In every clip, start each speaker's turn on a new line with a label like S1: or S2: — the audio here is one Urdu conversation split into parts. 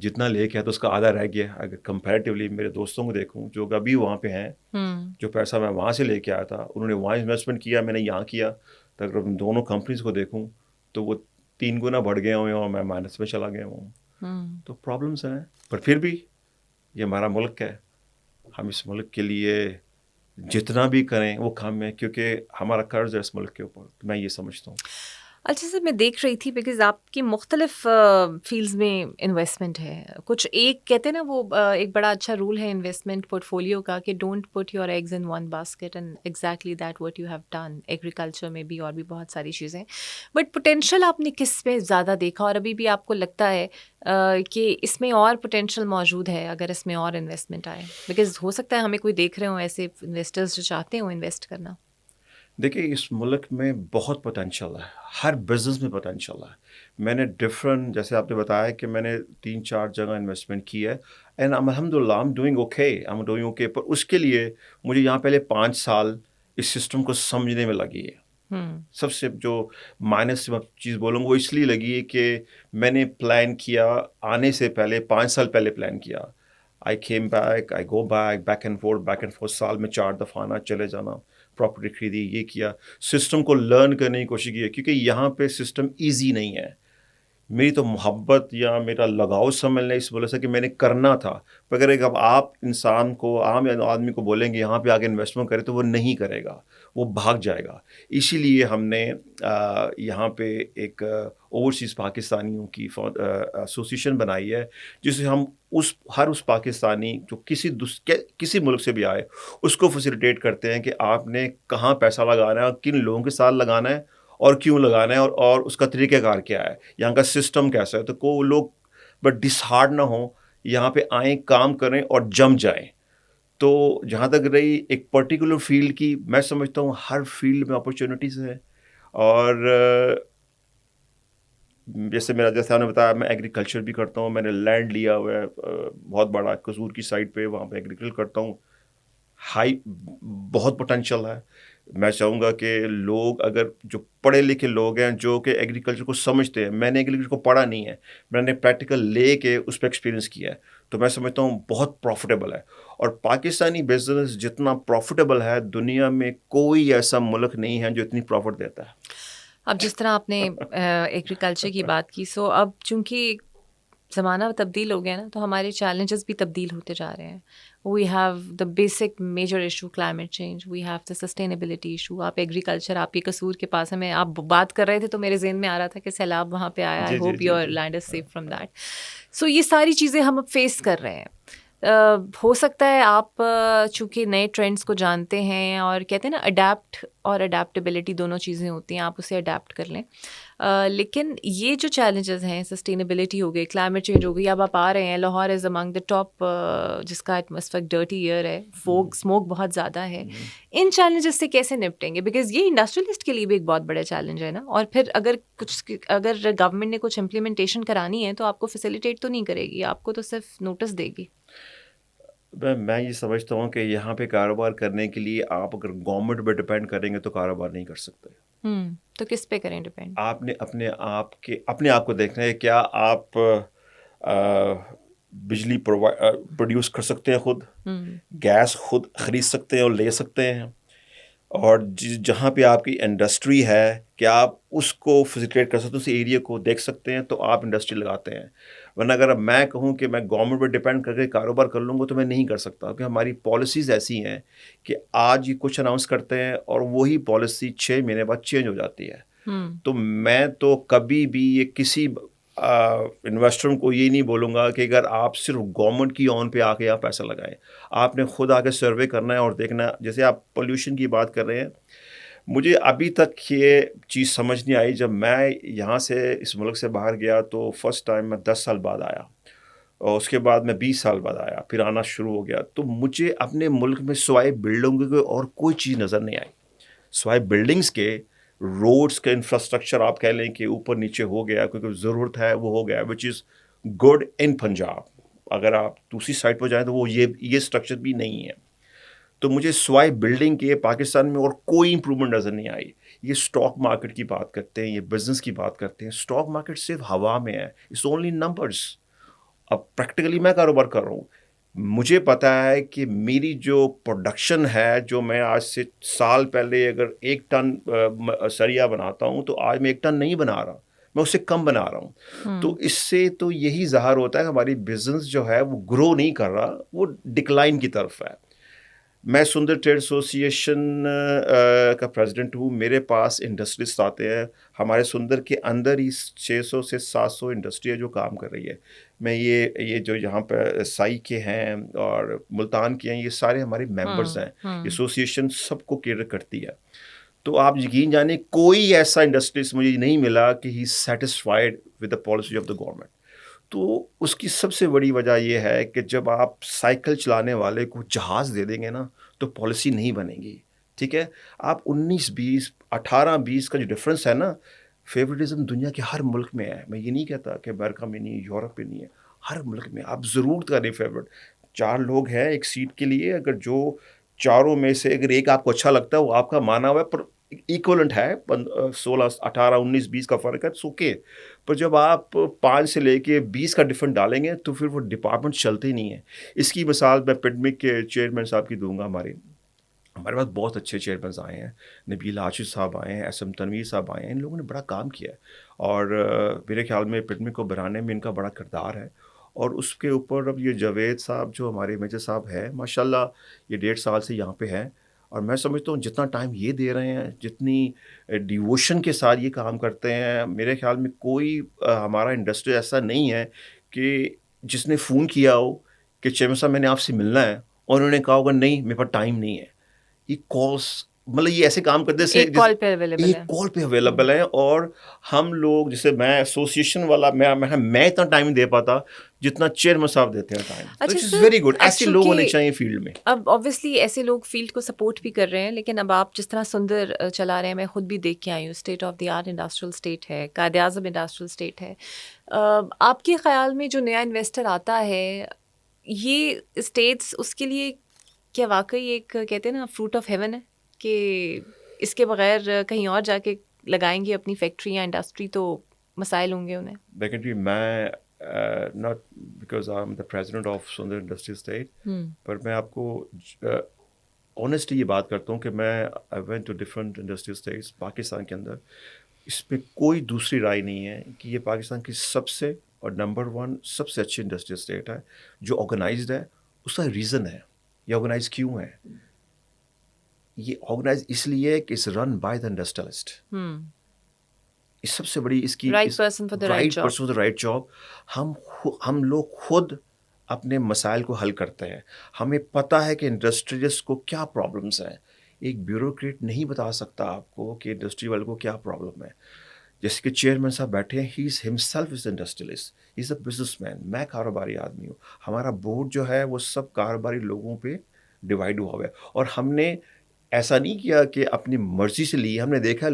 S1: جتنا لے کے ہے تو اس کا آدھا رہ گیا. اگر کمپیریٹیولی میرے دوستوں کو دیکھوں جو ابھی وہاں پہ ہیں, جو پیسہ میں وہاں سے لے کے آیا تھا انہوں نے وہاں انویسٹمنٹ کیا, میں نے یہاں کیا, تو اگر دونوں کمپنیز کو دیکھوں تو وہ 3 گنا بڑھ گئے ہوئے ہیں اور میں مائنس میں چلا گیا ہوں. تو پرابلمس ہیں, پر پھر بھی یہ ہمارا ملک ہے, ہم اس ملک کے لیے جتنا بھی کریں وہ کم ہے, کیونکہ ہمارا قرض ہے اس ملک کے اوپر. میں یہ سمجھتا ہوں.
S2: اچھا سر, میں دیکھ رہی تھی بیکاز آپ کی مختلف فیلڈز میں انویسٹمنٹ ہے. کچھ ایک کہتے ہیں نا وہ ایک بڑا اچھا رول ہے انویسٹمنٹ پورٹ فولیو کا کہ don't put your eggs in one basket, and exactly that what you have done. Agriculture میں بھی اور بھی بہت ساری چیزیں, بٹ پوٹینشیل آپ نے کس میں زیادہ دیکھا اور ابھی بھی آپ کو لگتا ہے کہ اس میں اور پوٹینشیل موجود ہے اگر اس میں اور انویسٹمنٹ آئے؟ بیکاز ہو سکتا ہے ہمیں کوئی دیکھ رہے ہوں ایسے انویسٹرز جو چاہتے ہوں انویسٹ کرنا.
S1: دیکھیے اس ملک میں بہت پوٹینشیل ہے, ہر بزنس میں پوٹینشیل ہے. میں نے ڈفرینٹ, جیسے آپ نے بتایا کہ میں نے 3-4 جگہ انویسٹمنٹ کی ہے, اینڈ الحمد للہ آئی ایم ڈوئنگ اوکے. پر اس کے لیے مجھے یہاں پہلے 5 سال اس سسٹم کو سمجھنے میں لگی ہے. سب سے جو مائنس چیز بولوں گا وہ اس لیے لگی ہے کہ میں نے پلان کیا آنے سے پہلے 5 سال پہلے پلان کیا. I came back, I go back and forth, سال میں 4 دفعہ آنا چلے جانا, پراپرٹی خریدی, یہ کیا, سسٹم کو لرن کرنے کی کوشش کی ہے, کیونکہ یہاں پہ سسٹم ایزی نہیں ہے. میری تو محبت یا میرا لگاؤ سمجھ لیں اس وجہ سے کہ میں نے کرنا تھا. اگر ایک اب آپ انسان کو, عام آدمی کو بولیں گے یہاں پہ آگے انویسٹمنٹ کرے تو وہ نہیں کرے گا, وہ بھاگ جائے گا. اسی لیے ہم نے یہاں پہ ایک اوورسیز پاکستانیوں کی ایسوسیشن بنائی ہے, جس سے ہم ہر اس پاکستانی جو کسی ملک سے بھی آئے اس کو فیسیلیٹیٹ کرتے ہیں کہ آپ نے کہاں پیسہ لگانا ہے اور کن لوگوں کے ساتھ لگانا ہے اور کیوں لگانا ہے, اور اس کا طریقہ کار کیا ہے, یہاں کا سسٹم کیسا ہے. تو کو لوگ بٹ ڈسہارڈ نہ ہوں, یہاں پہ آئیں, کام کریں اور جم جائیں. تو جہاں تک رہی ایک پرٹیکولر فیلڈ کی, میں سمجھتا ہوں ہر فیلڈ میں اپرچونیٹیز ہیں. اور جیسے آپ نے بتایا میں ایگریکلچر بھی کرتا ہوں, میں نے لینڈ لیا ہوا ہے بہت بڑا قصور کی سائڈ پہ, وہاں پہ ایگریکلچر کرتا ہوں. بہت پوٹینشیل ہے. میں چاہوں گا کہ لوگ, اگر جو پڑھے لکھے لوگ ہیں جو کہ ایگریکلچر کو سمجھتے ہیں, میں نے ایگریکلچر کو پڑھا نہیں ہے, میں نے پریکٹیکل لے کے اس پہ ایکسپیرینس کیا ہے, تو میں سمجھتا ہوں بہت پروفیٹیبل ہے. اور پاکستانی بزنس جتنا پروفیٹیبل ہے دنیا میں کوئی ایسا ملک نہیں ہے جو اتنی پروفٹ دیتا ہے.
S2: اب جس طرح آپ نے ایگریکلچر کی بات کی, سو اب چونکہ زمانہ تبدیل ہو گیا نا, تو ہمارے چیلنجز بھی تبدیل ہوتے جا رہے ہیں. We have the basic major issue climate change, we have the sustainability issue. آپ ایگریکلچر, آپ کے قصور کے پاس ہمیں آپ بات کر رہے تھے تو میرے ذہن میں آ رہا تھا کہ سیلاب وہاں پہ آیا, I hope your land is safe from that. So یہ ساری چیزیں ہم اب فیس کر رہے ہیں. ہو سکتا ہے آپ چونکہ نئے ٹرینڈس کو جانتے ہیں اور کہتے ہیں نا اڈیپٹ اور اڈیپٹیبلٹی دونوں چیزیں ہوتی ہیں, آپ اسے اڈیپٹ کر لیں. لیکن یہ جو چیلنجز ہیں, سسٹینیبلٹی ہو گئی, کلائمیٹ چینج ہو گئی, اب آپ آ رہے ہیں لاہور از امنگ دا ٹاپ جس کا ایٹماسفیئر ڈرٹی ایئر ہے, اسموک بہت زیادہ ہے. ان چیلنجز سے کیسے نپٹیں گے؟ بیکاز یہ انڈسٹریلسٹ کے لیے بھی ایک بہت بڑا چیلنج ہے نا. اور پھر اگر گورنمنٹ نے کچھ امپلیمنٹیشن کرانی ہے تو آپ کو فیسیلیٹیٹ تو نہیں کرے گی, آپ کو تو صرف نوٹس دے گی.
S1: میں یہ سمجھتا ہوں کہ یہاں پہ کاروبار کرنے کے لیے آپ اگر گورنمنٹ پہ ڈپینڈ کریں گے تو کاروبار نہیں کر سکتے.
S2: تو کس پہ کریں ڈپینڈ؟
S1: آپ نے اپنے آپ کو دیکھنا ہے, کیا آپ بجلی پروڈیوس کر سکتے ہیں, خود گیس خود خرید سکتے ہیں اور لے سکتے ہیں, اور جہاں پہ آپ کی انڈسٹری ہے کیا آپ اس کو فیسیلیٹیٹ کر سکتے ہیں, اس ایریا کو دیکھ سکتے ہیں, تو آپ انڈسٹری لگاتے ہیں. ورنہ اگر میں کہوں کہ میں گورنمنٹ پہ ڈپینڈ کر کے کاروبار کر لوں گا تو میں نہیں کر سکتا, کیونکہ ہماری پالیسیز ایسی ہیں کہ آج یہ کچھ اناؤنس کرتے ہیں اور وہی پالیسی 6 مہینے بعد چینج ہو جاتی ہے. تو میں تو کبھی بھی یہ کسی انویسٹر کو یہ نہیں بولوں گا کہ اگر آپ صرف گورنمنٹ کی آن پہ آ کے آپ پیسہ لگائیں. آپ نے خود آ کے سروے کرنا ہے اور دیکھنا ہے. جیسے آپ پولیوشن کی بات کر رہے ہیں, مجھے ابھی تک یہ چیز سمجھ نہیں آئی. جب میں یہاں سے اس ملک سے باہر گیا تو فرسٹ ٹائم میں 10 سال بعد آیا, اور اس کے بعد میں 20 سال بعد آیا, پھر آنا شروع ہو گیا. تو مجھے اپنے ملک میں سوائے بلڈنگوں کے اور کوئی چیز نظر نہیں آئی. سوائے بلڈنگس کے, روڈس کا انفراسٹرکچر آپ کہہ لیں کہ اوپر نیچے ہو گیا, کیونکہ ضرورت ہے وہ ہو گیا, وچ از گڈ ان پنجاب. اگر آپ دوسری سائڈ پہ جائیں تو وہ یہ اسٹرکچر بھی نہیں ہے. تو مجھے سوائے بلڈنگ کے پاکستان میں اور کوئی امپرومنٹ نظر نہیں آئی. یہ اسٹاک مارکیٹ کی بات کرتے ہیں, یہ بزنس کی بات کرتے ہیں. اسٹاک مارکیٹ صرف ہوا میں ہے, اٹس اونلی نمبرس. اب پریکٹیکلی میں کاروبار کر رہا ہوں, مجھے پتا ہے کہ میری جو پروڈکشن ہے, جو میں آج سے سال پہلے اگر 1 ٹن سریا بناتا ہوں تو آج میں 1 ٹن نہیں بنا رہا, میں اس سے کم بنا رہا ہوں. تو اس سے تو یہی ظاہر ہوتا ہے کہ ہماری بزنس جو ہے وہ گرو نہیں کر رہا, وہ ڈکلائن کی طرف ہے. میں سندر ٹریڈ ایسوسیشن کا پریزیڈنٹ ہوں. میرے پاس انڈسٹریز آتے ہیں. ہمارے سندر کے اندر ہی 600 سے 700 انڈسٹری ہے جو کام کر رہی ہے. میں یہ جو یہاں پہ سائی کے ہیں اور ملتان کے ہیں, یہ سارے ہمارے ممبرز ہیں. ایسوسیشن سب کو کیئر کرتی ہے. تو آپ یقین جانیں کوئی ایسا انڈسٹریز مجھے نہیں ملا کہ he satisfied with the policy of the government. تو اس کی سب سے بڑی وجہ یہ ہے کہ جب آپ سائیکل چلانے والے کو جہاز دے دیں گے نا تو پالیسی نہیں بنے گی. ٹھیک ہے, آپ 19-20 18-20 کا جو ڈفرینس ہے نا, فیوریٹزم دنیا کے ہر ملک میں ہے. میں یہ نہیں کہتا کہ امریکہ میں نہیں, یورپ میں نہیں ہے, ہر ملک میں. آپ ضرور کریں فیوریٹ. 4 لوگ ہیں ایک سیٹ کے لیے, اگر جو چاروں میں سے اگر ایک آپ کو اچھا لگتا ہے وہ آپ کا مانا ہوا ہے, پر ایکولنٹ ہے, 16 18 19 20 کا فرق ہے, سوکے. پر جب آپ 5 سے لے کے 20 کا ڈفرنٹ ڈالیں گے تو پھر وہ ڈپارٹمنٹ چلتے ہی نہیں ہیں. اس کی مثال میں پیڈمک کے چیئرمین صاحب کی دوں گا. ہمارے پاس بہت اچھے چیئرمینز آئے ہیں. نبیل عاشق صاحب آئے ہیں, ایس ایم تنویر صاحب آئے ہیں. ان لوگوں نے بڑا کام کیا ہے اور میرے خیال میں پیڈمک کو بنانے میں ان کا بڑا کردار ہے. اور اس کے اوپر اب یہ جاوید صاحب جو ہمارے میجر صاحب ہیں, ماشاء اللہ یہ 1.5 سال سے یہاں پہ ہیں. اور میں سمجھتا ہوں جتنا ٹائم یہ دے رہے ہیں, جتنی ڈیووشن کے ساتھ یہ کام کرتے ہیں, میرے خیال میں کوئی ہمارا انڈسٹری ایسا نہیں ہے کہ جس نے فون کیا ہو کہ چیئرمین صاحب میں نے آپ سے ملنا ہے, اور انہوں نے کہا ہوگا نہیں میرے پاس ٹائم نہیں ہے. یہ کالس مطلب یہ ایسے کام کرتے ہیں
S2: ایک کال پہ اویلیبل
S1: ایک
S2: ہے.
S1: کال پہ اویلیبل ہیں. اور ہم لوگ جیسے میں ایسوسیشن والا, میں اتنا ٹائم نہیں دے پاتا جتنا چیئرمین صاحب دیتے ہیں ٹائم.
S2: اچھا
S1: اٹس
S2: سر,
S1: ویری گڈ.
S2: اب
S1: ایسے لوگ ہونے چاہیے فیلڈ میں.
S2: اب آبویسلی ایسے لوگ فیلڈ کو سپورٹ بھی کر رہے ہیں, لیکن اب آپ جس طرح سندر چلا رہے ہیں, میں خود بھی دیکھ کے آئی ہوں, state of the art industrial estate ہے, قائد اعظم انڈسٹریل اسٹیٹ ہے. آپ کے خیال میں جو نیا انویسٹر آتا ہے, یہ اسٹیٹس اس کے لیے کیا واقعی ایک کہتے ہیں نا فروٹ آف ہیون ہے, کہ اس کے بغیر کہیں اور جا کے لگائیں گے اپنی فیکٹری یا انڈسٹری تو مسائل ہوں گے انہیں؟
S1: دیکھیں جی, میں not because I'm the president of Sundar Industrial Estate, پر میں آپ کو آنیسٹلی یہ بات کرتا ہوں کہ میں I went to different industrial states Pakistan کے اندر. اس پہ کوئی دوسری رائے نہیں ہے کہ یہ پاکستان کی سب سے اور نمبر 1 سب سے اچھی انڈسٹریل اسٹیٹ ہے جو آرگنائزڈ ہے. اس کا ریزن ہے, یہ آرگنائز کیوں ہے؟ یہ آرگنائز اس لیے ہے کہ it's run by the industrialist. اس سب سے بڑی اس کی
S2: right person for the
S1: right job. ہم لوگ خود اپنے مسائل کو حل کرتے ہیں. ہمیں پتہ ہے کہ انڈسٹریلسٹ کو کیا پرابلمس ہیں. ایک بیوروکریٹ نہیں بتا سکتا آپ کو کہ انڈسٹری والے کو کیا پرابلم ہے. جیسے کہ چیئرمین صاحب بیٹھے ہیں, he is himself is industrialist, he is a businessman. میں کاروباری آدمی ہوں. ہمارا بورڈ جو ہے وہ سب کاروباری لوگوں پہ ڈیوائڈ ہوا ہوا ہے. اور ہم نے ایسا نہیں کیا کہ اپنی مرضی سے لی. ہم نے دیکھا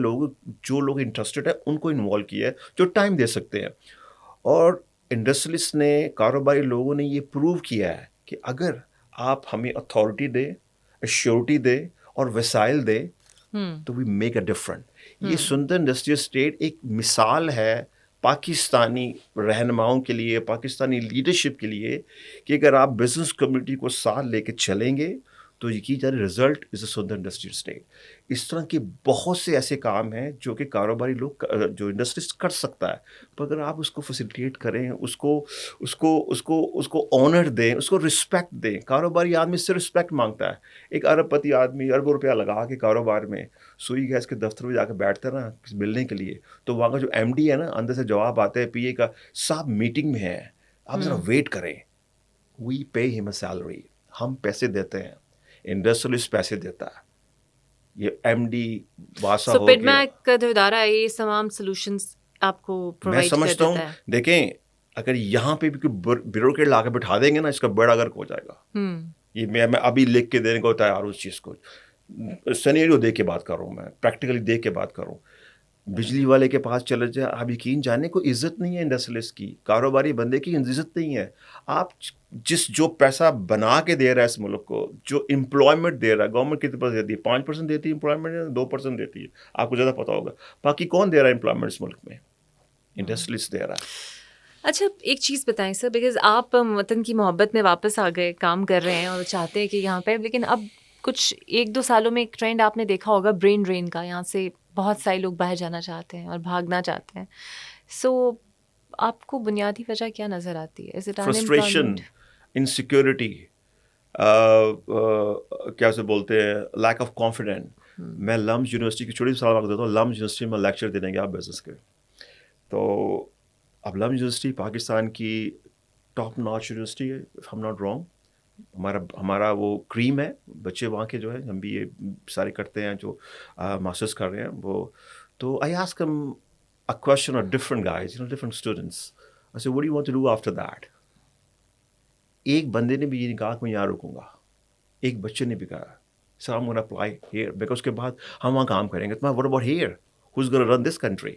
S1: جو لوگ انٹرسٹڈ ہیں ان کو انوالو کیا ہے, جو ٹائم دے سکتے ہیں. اور انڈسٹریلسٹ نے, کاروباری لوگوں نے یہ پروو کیا ہے کہ اگر آپ ہمیں اتھارٹی دیں, ایشورٹی دیں اور وسائل دیں تو وی میک اے ڈفرنٹ. یہ سندر انڈسٹریل اسٹیٹ ایک مثال ہے پاکستانی رہنماؤں کے لیے, پاکستانی لیڈرشپ کے لیے, کہ اگر آپ بزنس کمیونٹی کو ساتھ لے کے چلیں گے تو یقین جانے رزلٹ از اے سندر انڈسٹریل اسٹیٹ. اس طرح کے بہت سے ایسے کام ہیں جو کہ کاروباری لوگ جو انڈسٹریز کر سکتا ہے, پر اگر آپ اس کو فیسیلیٹیٹ کریں, اس کو آنر دیں, اس کو رسپیکٹ دیں. کاروباری آدمی سے رسپیکٹ مانگتا ہے. ایک ارب پتی آدمی اربوں روپیہ لگا کے کاروبار میں سوئی گیس کے دفتر میں جا کے بیٹھتا ہے نا ملنے کے لیے, تو وہاں کا جو ایم ڈی ہے نا, اندر سے جواب آتا ہے پی اے کا, صاحب میٹنگ میں ہے, آپ ذرا ویٹ کریں. وی پے ہم اے سیلری, ہم پیسے دیتے ہیں, انڈسٹریلسٹ پیسے دیتا ہے. یہ ایم ڈی واسا ہو
S2: پیڈما
S1: گیا.
S2: کا جو ادارہ ہے یہ تمام سولوشنز آپ کو
S1: میں
S2: پرووائڈ کر
S1: سمجھتا ہوں,
S2: دیتا ہے.
S1: دیکھیں اگر یہاں پہ بھی کوئی بیوروکریٹ لا کے بٹھا دیں گے نا, اس کا بیڑا غرق ہو جائے گا. یہ میں ابھی لکھ کے دینے کو تیار ہوں. اس چیز کو سینیریو دے کے بات کر رہا ہوں, میں پریکٹیکلی دیکھ کے بات کر رہا ہوں. بجلی والے کے پاس چلے جائے, آپ یقین جانے کو عزت نہیں ہے انڈسٹریلسٹ کی, کاروباری بندے کی عزت نہیں ہے. آپ جو پیسہ بنا کے دے رہا ہے اس ملک کو, جو امپلائمنٹ دے رہا ہے, گورنمنٹ کتنے پاس دیتی ہے؟ 5% دیتی ہے امپلائمنٹ, 2% دیتی ہے, آپ کو زیادہ پتا ہوگا. باقی کون دے رہا ہے امپلائمنٹ اس ملک میں؟ انڈسٹریلسٹ دے رہا ہے.
S2: اچھا ایک چیز بتائیں سر، بیکاز آپ وطن کی محبت میں واپس آ گئے، کام کر رہے ہیں اور چاہتے ہیں کہ یہاں پہ، لیکن اب کچھ 1-2 سالوں میں ایک ٹرینڈ آپ نے دیکھا ہوگا برین ڈرین کا، یہاں سے بہت سارے لوگ باہر جانا چاہتے ہیں اور بھاگنا چاہتے ہیں. سو آپ کو بنیادی وجہ کیا نظر آتی ہے؟ Is it in
S1: frustration,
S2: employment?
S1: Insecurity, کیا سے بولتے ہیں، لیک آف کانفیڈنٹ. میں لمز یونیورسٹی کی چھوٹی سی مثال آپ کو دیتا ہوں. لمز یونیورسٹی میں لیکچر دینے گیا بزنس کے. تو اب لمز یونیورسٹی پاکستان کی ٹاپ ناچ یونیورسٹی ہے، اف ایم ناٹ رانگ. ہمارا وہ کریم ہے، بچے وہاں کے جو ہے، ہم بھی یہ سارے کرتے ہیں جو ماسٹرس کر رہے ہیں وہ. تو آئی آسک ہم a question of different guys, different students. I said, what do you want to do after that? ایک بندے نے بھی یہ نہیں کہا کہ میں یہاں رکوں گا. ایک بچے نے بھی کہا سر I'm going to apply here because اس کے بعد ہم وہاں کام کریں گے. تو what about here? Who's going to run this country?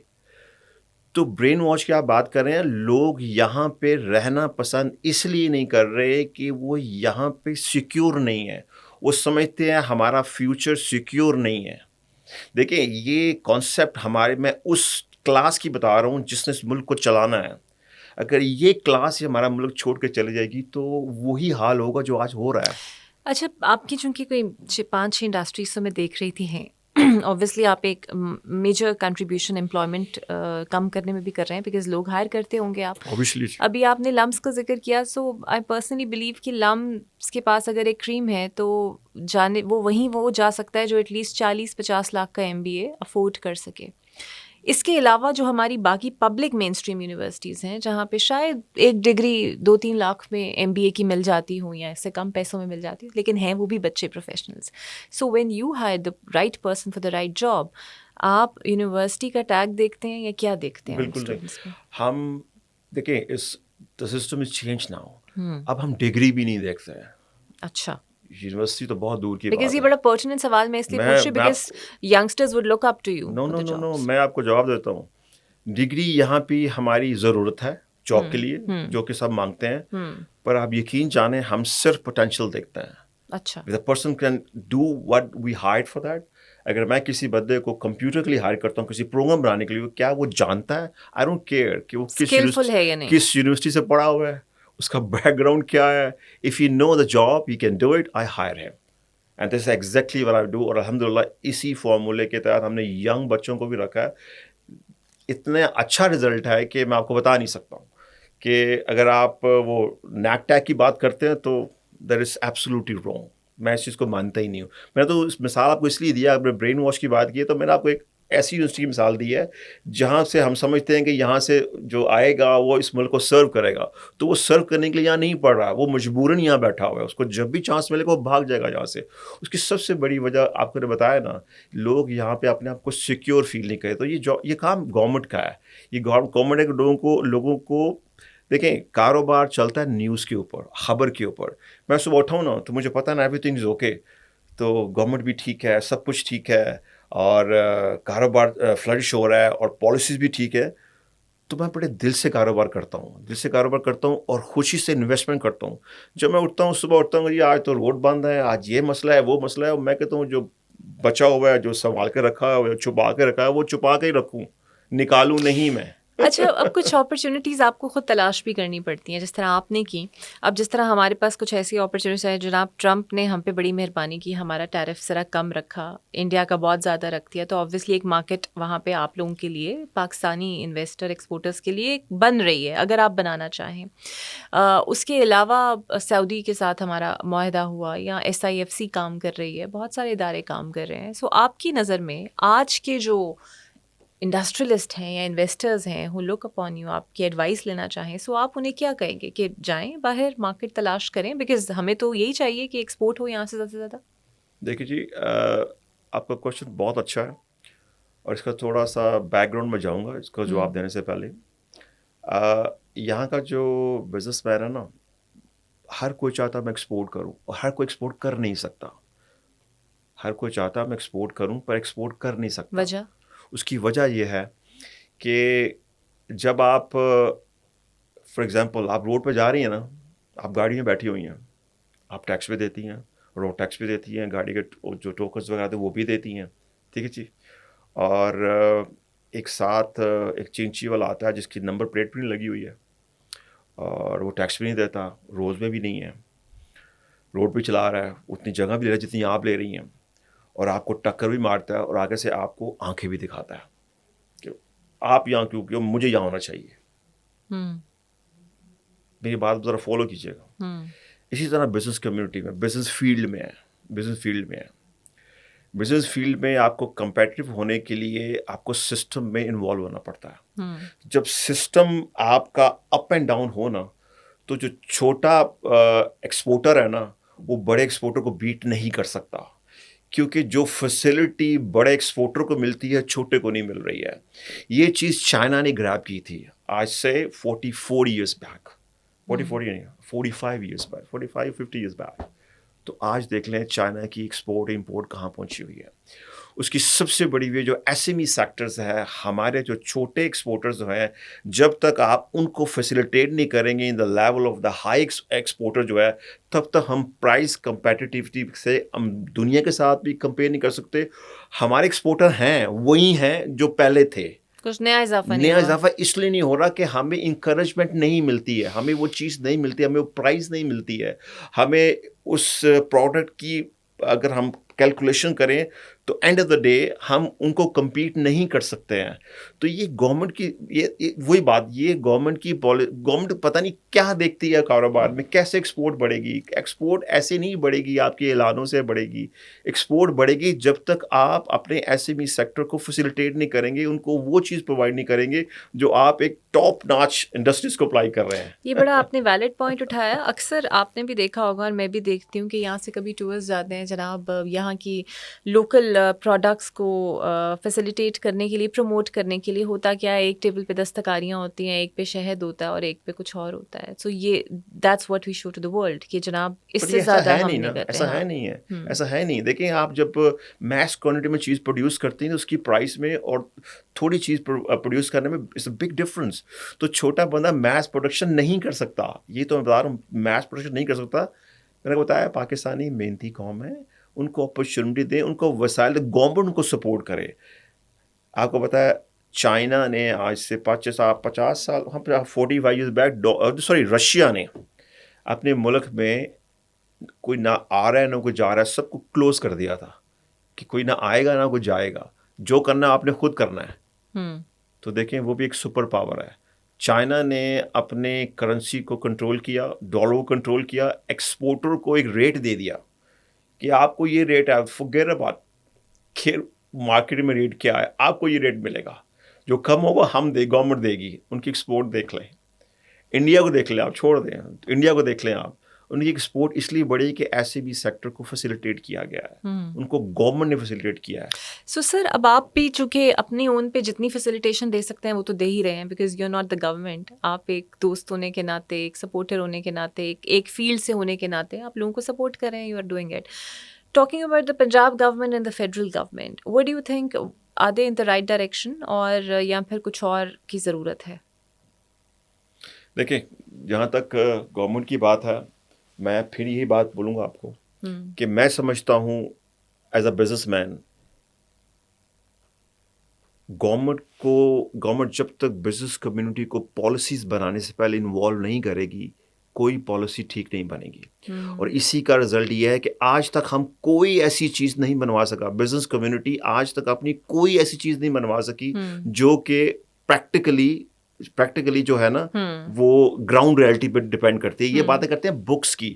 S1: تو برین واش کی آپ بات کر رہے ہیں. لوگ یہاں پہ رہنا پسند اس لیے نہیں کر رہے کہ وہ یہاں پہ سیکیور نہیں ہے. وہ سمجھتے ہیں ہمارا فیوچر سیکیور نہیں ہے. دیکھیں یہ کانسیپٹ ہمارے، میں اس کلاس کی بتا رہا ہوں جس نے اس ملک کو چلانا ہے. اگر یہ کلاس ہی ہمارا ملک چھوڑ کے چلے جائے گی تو وہی حال ہوگا جو آج ہو رہا ہے.
S2: اچھا آپ کی چونکہ کوئی 5-6 انڈسٹریز میں دیکھ رہی تھی ہیں، اوبویسلی آپ ایک میجر کنٹریبیوشن امپلائمنٹ کم کرنے میں بھی کر رہے ہیں بیکاز لوگ ہائر کرتے ہوں گے آپ.
S1: Obviously.
S2: ابھی آپ نے لمس کا ذکر کیا، سو آئی پرسنلی بلیو کہ لمس کے پاس اگر ایک کریم ہے تو وہ جا سکتا ہے جو ایٹ لیسٹ 40-50 لاکھ کا MBA افورڈ کر سکے. اس کے علاوہ جو ہماری باقی پبلک مین اسٹریم یونیورسٹیز ہیں جہاں پہ شاید ایک ڈگری 2-3 لاکھ میں MBA کی مل جاتی ہوں یا اس سے کم پیسوں میں مل جاتی ہے، لیکن ہیں وہ بھی بچے professionals. So when you hire the right person for the right job, آپ یونیورسٹی کا ٹیگ دیکھتے ہیں یا کیا دیکھتے ہیں ان
S1: بالکل نہیں.
S2: اسٹوڈنٹس میں؟
S1: ہم دیکھیں the system is changed now. اب ہم ڈگری بھی نہیں دیکھتے ہیں.
S2: اچھا،
S1: یونیورسٹی تو بہت دور کی
S2: بیکاز
S1: بات
S2: یہ
S1: ہے.
S2: بڑا پرٹیننٹ سوال میں اس لیے پوچھ رہی ہوں because youngsters would look up to you for the
S1: new
S2: jobs.
S1: میں آپ کو جواب دیتا ہوں. ڈگری یہاں پہ ہماری ضرورت ہے جاب کے لیے جو کہ سب مانگتے ہیں، پر آپ یقین جانیں ہم صرف پوٹینشیل دیکھتے ہیں.
S2: اچھا،
S1: The person can do what we hired for that. اگر میں کسی بندے کو کمپیوٹر کے لیے ہائر کرتا ہوں کسی پروگرام بنانے کے لیے، کیا وہ جانتا ہے؟ آئی ڈونٹ کیئر کہ وہ
S2: اسکلفل ہے یا نہیں.
S1: کس یونیورسٹی سے پڑھا ہوا ہے، اس کا بیک گراؤنڈ کیا ہے. If you know the job you can do it. I hire him and this is exactly what I do. اور الحمد للہ اسی فارمولے کے تحت ہم نے ینگ بچوں کو بھی رکھا ہے. اتنا اچھا رزلٹ ہے کہ میں آپ کو بتا نہیں سکتا ہوں کہ اگر آپ وہ نیک ٹیک کی بات کرتے ہیں تو دیر از ایبسلیوٹلی رانگ. میں اس چیز کو مانتا ہی نہیں ہوں. میں نے تو اس مثال آپ کو اس لیے دیا، آپ نے برین واش کی بات کی ہے تو میں نے آپ کو ایک ایسی یونیورسٹی کی مثال دی ہے جہاں سے ہم سمجھتے ہیں کہ یہاں سے جو آئے گا وہ اس ملک کو سرو کرے گا. تو وہ سرو کرنے کے لیے یہاں نہیں پڑھ رہا، وہ مجبوراً یہاں بیٹھا ہوا ہے. اس کو جب بھی چانس ملے گا وہ بھاگ جائے گا یہاں سے. اس کی سب سے بڑی وجہ آپ کو نے بتایا نا، لوگ یہاں پہ اپنے آپ کو سیکیور فیل نہیں کرے. تو یہ کام گورنمنٹ کا ہے. یہ گورنمنٹ ہے کہ لوگوں کو دیکھیں کاروبار چلتا ہے نیوز کے اوپر، خبر کے اوپر. میں صبح اٹھا ہوں نا تو مجھے پتہ نا ایوری تھنگ از اوکے، تو گورنمنٹ بھی ٹھیک ہے، سب کچھ ٹھیک ہے اور کاروبار فلرش ہو رہا ہے اور پالیسیز بھی ٹھیک ہے. تو میں بڑے دل سے کاروبار کرتا ہوں اور خوشی سے انویسٹمنٹ کرتا ہوں. جب میں اٹھتا ہوں صبح اٹھتا ہوں کہ آج تو روڈ بند ہے، آج یہ مسئلہ ہے وہ مسئلہ ہے، اور میں کہتا ہوں جو بچا ہوا ہے، جو سنبھال کے رکھا ہوا ہے، چھپا کے رکھا ہے، وہ چھپا کے ہی رکھوں، نکالوں نہیں میں.
S2: اچھا، اب کچھ اپرچونیٹیز آپ کو خود تلاش بھی کرنی پڑتی ہیں جس طرح آپ نے کی. اب جس طرح ہمارے پاس کچھ ایسی اپرچونیٹیز ہیں، جناب ٹرمپ نے ہم پہ بڑی مہربانی کی، ہمارا ٹیرف ذرا کم رکھا، انڈیا کا بہت زیادہ رکھ دیا، تو آبویسلی ایک مارکیٹ وہاں پہ آپ لوگوں کے لیے، پاکستانی انویسٹر ایکسپورٹرز کے لیے بن رہی ہے اگر آپ بنانا چاہیں. اس کے علاوہ سعودی کے ساتھ ہمارا معاہدہ ہوا، یا SIFC کام کر رہی ہے، بہت سارے ادارے کام کر رہے ہیں. سو آپ کی نظر میں آج کے جو انڈسٹریلسٹ ہیں یا انویسٹرز ہیں ہو لک اپون یو، آپ کی ایڈوائس لینا چاہیں، سو آپ انہیں کیا کہیں گے کہ جائیں باہر مارکیٹ تلاش کریں؟ بیکاز ہمیں تو یہی چاہیے کہ ایکسپورٹ ہو یہاں سے زیادہ سے زیادہ.
S1: دیکھیے جی، آپ کا کوشچن بہت اچھا ہے اور اس کا تھوڑا سا بیک گراؤنڈ میں جاؤں گا اس کو جواب دینے سے پہلے. یہاں کا جو بزنس مین ہے نا، ہر کوئی چاہتا میں ایکسپورٹ کروں اور ہر کوئی ایکسپورٹ کر نہیں سکتا. ہر کوئی چاہتا میں ایکسپورٹ کروں پر ایکسپورٹ کر نہیں سکتا.
S2: وجہ؟
S1: اس کی وجہ یہ ہے کہ جب آپ فار ایگزامپل آپ روڈ پہ جا رہی ہیں نا، آپ گاڑی میں بیٹھی ہوئی ہیں، آپ ٹیکس بھی دیتی ہیں، روڈ ٹیکس بھی دیتی ہیں، گاڑی کے جو ٹوکنز وغیرہ تھے وہ بھی دیتی ہیں، ٹھیک ہے جی. اور ایک ساتھ ایک چینچی والا آتا ہے جس کی نمبر پلیٹ بھی نہیں لگی ہوئی ہے، اور وہ ٹیکس بھی نہیں دیتا, روز میں بھی نہیں ہے, روڈ پہ چلا رہا ہے, اتنی جگہ بھی لے رہا ہے جتنی آپ لے رہی ہیں, اور آپ کو ٹکر بھی مارتا ہے, اور آگے سے آپ کو آنکھیں بھی دکھاتا ہے کہ آپ یہاں کیوں, مجھے یہاں ہونا چاہیے. میری بات ذرا فالو کیجیے گا. اسی طرح بزنس کمیونٹی میں, بزنس فیلڈ میں آپ کو کمپیٹیو ہونے کے لیے آپ کو سسٹم میں انوالو ہونا پڑتا ہے. جب سسٹم آپ کا اپ اینڈ ڈاؤن ہونا, تو جو چھوٹا ایکسپورٹر ہے نا, وہ بڑے ایکسپورٹر کو بیٹ نہیں کر سکتا, کیونکہ جو فیسلٹی بڑے ایکسپورٹر کو ملتی ہے چھوٹے کو نہیں مل رہی ہے. یہ چیز چائنا نے گریب کی تھی آج سے 44 ایئرس بیک, 45 ایئرس بیک. تو آج دیکھ لیں چائنا کی ایکسپورٹ امپورٹ کہاں پہنچی ہوئی ہے. اس کی سب سے بڑی وجہ جو ایس ایم ای سیکٹرز ہے, ہمارے جو چھوٹے ایکسپورٹرز ہیں, جب تک آپ ان کو فیسیلیٹیٹ نہیں کریں گے in the level of the high exporter جو ہے, تب تک ہم پرائز کمپیٹیٹیوٹی سے ہم دنیا کے ساتھ بھی کمپیئر نہیں کر سکتے. ہمارے ایکسپورٹر ہیں وہی ہیں جو پہلے تھے,
S2: کچھ نیا
S1: اضافہ اس لیے نہیں ہو رہا کہ ہمیں انکریجمنٹ نہیں ملتی ہے, ہمیں وہ چیز نہیں ملتی, ہمیں وہ پرائز نہیں ملتی ہے. ہمیں اس پروڈکٹ کی اگر ہم کیلکولیشن کریں تو اینڈ آف دا ڈے ہم ان کو کمپیٹ نہیں کر سکتے ہیں. تو یہ گورنمنٹ کی وہی بات, یہ گورنمنٹ پتہ نہیں کیا دیکھتی ہے کاروبار میں, کیسے ایکسپورٹ بڑھے گی. ایکسپورٹ ایسے نہیں بڑھے گی آپ کے اعلانوں سے بڑھے گی. ایکسپورٹ بڑھے گی جب تک آپ اپنے ایس ایم ای سیکٹر کو فیسیلیٹیٹ نہیں کریں گے, ان کو وہ چیز پرووائڈ نہیں کریں گے جو آپ ایک ٹاپ ناچ انڈسٹریز کو اپلائی کر رہے ہیں.
S2: یہ بڑا آپ نے ویلڈ پوائنٹ اٹھایا. اکثر آپ نے بھی دیکھا ہوگا اور میں بھی دیکھتی ہوں کہ یہاں سے کبھی ٹورسٹ جاتے ہیں جناب, یہاں کی لوکل پروڈکٹس کو فیسیلیٹیٹ کرنے کے لیے, پروموٹ کرنے کے لیے ہوتا کیا ہے, ایک ٹیبل پہ دستکاریاں ہوتی ہیں, ایک پہ شہد ہوتا ہے اور ایک پہ کچھ اور ہوتا ہے. سو یہ that's what we show to the world کہ جناب اس سے زیادہ ہم نہیں کرتے.
S1: ایسا ہے نہیں. دیکھیں آپ جب میس کوانٹٹی میں چیز پروڈیوس کرتے ہیں تو اس کی پرائس میں اور تھوڑی چیز پروڈیوس کرنے میں اٹس اے بگ ڈفرنس. تو چھوٹا بندہ میس پروڈکشن نہیں کر سکتا, یہ تو میں بتا رہا ہوں, میس پروڈکشن نہیں کر سکتا. میں نے بتایا پاکستانی محنتی قوم ہے, ان کو اپرچونیٹی دیں, ان کو وسائل, گورنمنٹ ان کو سپورٹ کرے. آپ کو بتایا چائنا نے آج سے 50 سال 45 ایئرز بیک, رشیا نے اپنے ملک میں کوئی نہ آ رہا ہے نہ کوئی جا رہا ہے, سب کو کلوز کر دیا تھا کہ کوئی نہ آئے گا نہ کوئی جائے گا, جو کرنا آپ نے خود کرنا ہے. تو دیکھیں وہ بھی ایک سپر پاور ہے. چائنا نے اپنے کرنسی کو کنٹرول کیا, ڈالر کو کنٹرول کیا, ایکسپورٹر کو ایک ریٹ دے دیا کہ آپ کو یہ ریٹ ہے, فورگیٹ اباؤٹ کھیل مارکیٹ میں ریٹ کیا ہے, آپ کو یہ ریٹ ملے گا, جو کم ہوگا ہم گورنمنٹ دے گی. ان کی ایکسپورٹ دیکھ لیں, انڈیا کو دیکھ لیں, آپ چھوڑ دیں, انڈیا کو دیکھ لیں آپ, ان کی ایکسپورٹ اس لیے بڑھی کہ ایسے بھی سیکٹر کو فیسیلیٹیٹ کیا گیا ہے, ان کو گورنمنٹ نے فیسیلیٹیٹ کیا ہے.
S2: سو سر اب آپ بھی چونکہ اپنی اون پہ جتنی فیسیلیٹیشن دے سکتے ہیں وہ تو دے ہی رہے ہیں, because you are not the government. آپ ایک دوست ہونے کے ناطے, ایک سپورٹر ہونے کے ناطے, ایک فیلڈ سے ہونے کے ناطے آپ لوگوں کو سپورٹ کر رہے ہیں, you are doing it. Talking about the Punjab government and the federal government, what do you think, are they in the right direction اور یا پھر کچھ اور کی ضرورت ہے؟
S1: دیکھیں جہاں تک گورنمنٹ کی بات ہے, میں پھر یہی بات بولوں گا آپ کو کہ میں سمجھتا ہوں as a business man, government جب تک بزنس کمیونٹی کو پالیسیز بنانے سے پہلے انوالو نہیں کرے گی, کوئی پالیسی ٹھیک نہیں بنے گی. اور اسی کا رزلٹ یہ ہے کہ آج تک ہم کوئی ایسی چیز نہیں بنوا سکا, بزنس کمیونٹی آج تک اپنی کوئی ایسی چیز نہیں بنوا سکی جو کہ پریکٹیکلی جو ہے نا وہ گراؤنڈ ریئلٹی پہ ڈپینڈ کرتی ہے. یہ باتیں کرتے ہیں بکس کی.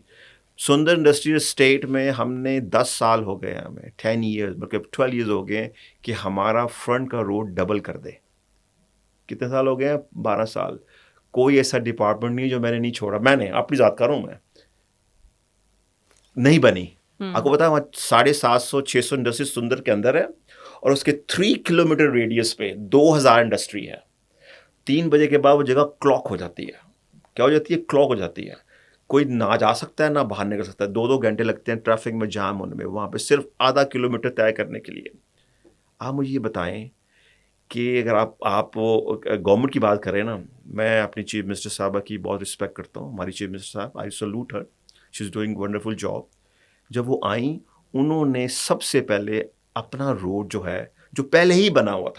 S1: سندر انڈسٹریل اسٹیٹ میں ہم نے 10 سال ہو گئے, ہمیں 10 ایئرز مطلب 12 ایئرز ہو گئے کہ ہمارا فرنٹ کا روڈ ڈبل کر دے. کتنے سال ہو گئے ہیں؟ 12 سال. کوئی ایسا ڈپارٹمنٹ نہیں جو میں نے نہیں چھوڑا, میں نے اپنی ذات کر رہا ہوں, میں نہیں بنی. آپ کو پتا ہے 750-600 انڈسٹری سندر کے اندر ہے, اور اس کے 3 کلومیٹر ریڈیس پہ 2000 انڈسٹری ہے. 3 بجے کے بعد وہ جگہ کلاک ہو جاتی ہے. کیا ہو جاتی ہے؟ کلاک ہو جاتی ہے. کوئی نہ جا سکتا ہے نہ باہر نکل سکتا ہے. 2 گھنٹے لگتے ہیں ٹریفک میں جام ہونے میں, وہاں پہ صرف آدھا کلومیٹر طے کرنے کے لیے. آپ مجھے یہ بتائیں کہ اگر آپ گورنمنٹ کی بات کریں نا, میں اپنی چیف منسٹر صاحبہ کی بہت رسپیکٹ کرتا ہوں. ہماری چیف منسٹر صاحب, I salute her, she is doing wonderful job. جب وہ آئیں انہوں نے سب سے پہلے اپنا روڈ جو ہے, جو پہلے ہی بنا ہوا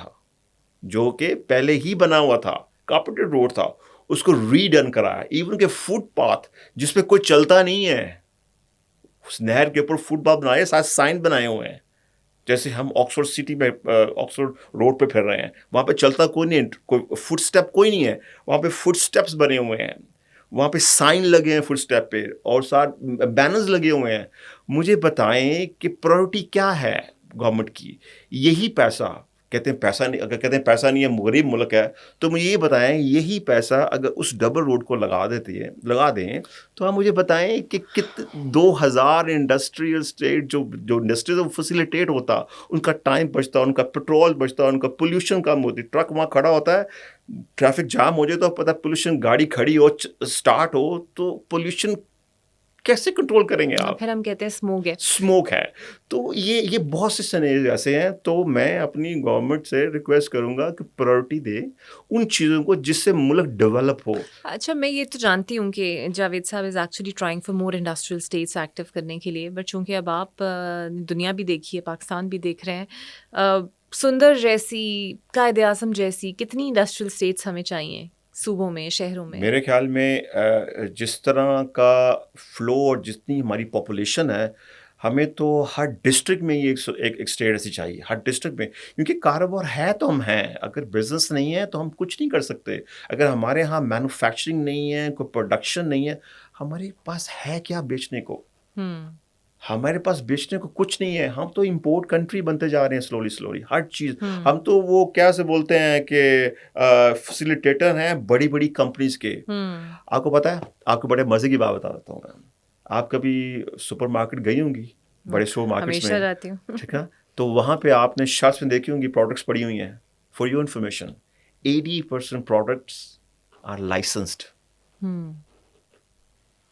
S1: تھا, کارپوریٹڈ روڈ تھا, اس کو ری ڈن کرایا. ایون کہ فٹ پاتھ جس پہ کوئی چلتا نہیں ہے, اس نہر کے اوپر فٹ پاتھ بنائے, ساتھ سائن بنائے ہوئے ہیں. جیسے ہم آکسفورڈ سٹی میں آکسفورڈ روڈ پہ پھر رہے ہیں, وہاں پہ چلتا کوئی نہیں, کوئی فٹ اسٹیپ کوئی نہیں ہے, وہاں پہ فٹ اسٹیپس بنے ہوئے ہیں, وہاں پہ سائن لگے ہیں فٹ اسٹیپ پہ, اور ساتھ بینرز لگے ہوئے ہیں. مجھے بتائیں کہ پرائورٹی کیا ہے گورنمنٹ کی؟ یہی پیسہ, کہتے ہیں پیسہ نہیں, اگر کہتے ہیں پیسہ نہیں ہے, غریب ملک ہے, تو مجھے یہ بتائیں یہی پیسہ اگر اس ڈبل روڈ کو لگا دیں تو آپ مجھے بتائیں کہ 2000 انڈسٹریل اسٹیٹ جو انڈسٹریز فیسیلیٹیٹ ہوتا, ان کا ٹائم بچتا, ان کا پیٹرول بچتا, ان کا پولوشن کم ہوتی. ٹرک وہاں کھڑا ہوتا ہے, ٹریفک جام ہو جائے تو پتہ پولوشن, گاڑی کھڑی ہو اسٹارٹ ہو تو پولوشن کیسے کنٹرول کریں گے آپ؟
S2: پھر ہم کہتے ہیں
S1: اسموک ہے. تو یہ بہت سے سینیریوز ایسے ہیں. تو میں اپنی گورنمنٹ سے ریکویسٹ کروں گا کہ پرائورٹی دے ان چیزوں کو جس سے ملک ڈیولپ ہو.
S2: اچھا, میں یہ تو جانتی ہوں کہ جاوید صاحب is actually trying for more industrial estates active کرنے کے لیے, بٹ چونکہ اب آپ دنیا بھی دیکھیے, پاکستان بھی دیکھ رہے ہیں, سندر جیسی, قائد اعظم جیسی کتنی انڈسٹریل اسٹیٹس ہمیں چاہیے صوبوں میں, شہروں میں.
S1: میرے خیال میں جس طرح کا فلو اور جتنی ہماری پاپولیشن ہے, ہمیں تو ہر ڈسٹرکٹ میں یہ ایک اسٹیٹ ایسی چاہیے, ہر ڈسٹرکٹ میں. کیونکہ کاروبار ہے تو ہم ہیں, اگر بزنس نہیں ہے تو ہم کچھ نہیں کر سکتے. اگر ہمارے ہاں مینوفیکچرنگ نہیں ہے, کوئی پروڈکشن نہیں ہے, ہمارے پاس ہے کیا بیچنے کو؟ ہمارے پاس بیچنے کو کچھ نہیں ہے. ہم تو امپورٹ کنٹری بنتے جا رہے ہیں سلولی ہر چیز. ہم تو وہ کیا سے بولتے ہیں کہ فیسیلیٹیٹر ہیں بڑی بڑی کمپنیز کے. آپ کو پتہ ہے, آپ کو بڑے مزے کی بات بتا دیتا ہوں میں. آپ کبھی سپر مارکیٹ گئی ہوں گی, بڑے سپر مارکیٹس میں,
S2: ہمیشہ جاتی ہوں,
S1: ٹھیک ہے, تو وہاں پہ آپ نے شرٹس میں دیکھی ہوں گی, پروڈکٹس پڑی ہوئی ہیں. For your information 80% products are licensed.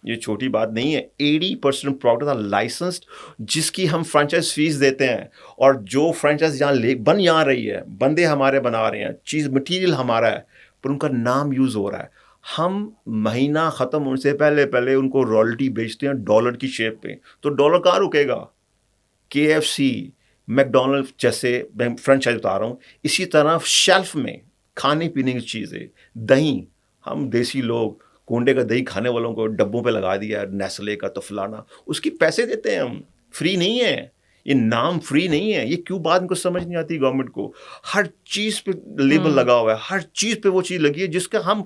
S1: یہ چھوٹی بات نہیں ہے. 80% پروڈکٹ آر لائسنسڈ, جس کی ہم فرانچائز فیس دیتے ہیں, اور جو فرانچائز بن یہاں رہی ہے, بندے ہمارے بنا رہے ہیں, چیز مٹیریل ہمارا ہے, پر ان کا نام یوز ہو رہا ہے. ہم مہینہ ختم ہونے سے پہلے ان کو رائلٹی بیچتے ہیں ڈالر کی شیپ پہ. تو ڈالر کہاں رکے گا؟ KFC, میک ڈونلڈ جیسے میں فرانچائز بتا رہا ہوں, اسی طرح شیلف میں کھانے پینے کی چیزیں, دہی, ہم دیسی لوگ کونڈے کا دہی کھانے والوں کو ڈبوں پہ لگا دیا, نیسلے کا تو فلانا, اس کی پیسے دیتے ہیں ہم. فری نہیں ہے یہ, نام فری نہیں ہے. یہ کیوں بات ان کو سمجھ نہیں آتی گورنمنٹ کو؟ ہر چیز پہ لیبل لگا ہوا ہے, ہر چیز پہ وہ چیز لگی ہے جس کا ہم